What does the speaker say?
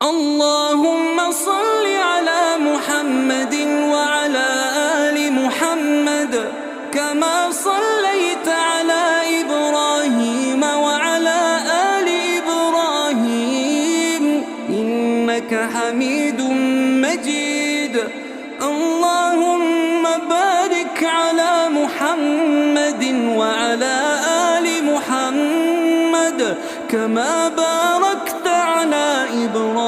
اللهم صل على محمد وعلى آل محمد كما صليت على إبراهيم وعلى آل إبراهيم إنك حميد مجيد. اللهم بارك على محمد وعلى آل محمد كما باركت على إبراهيم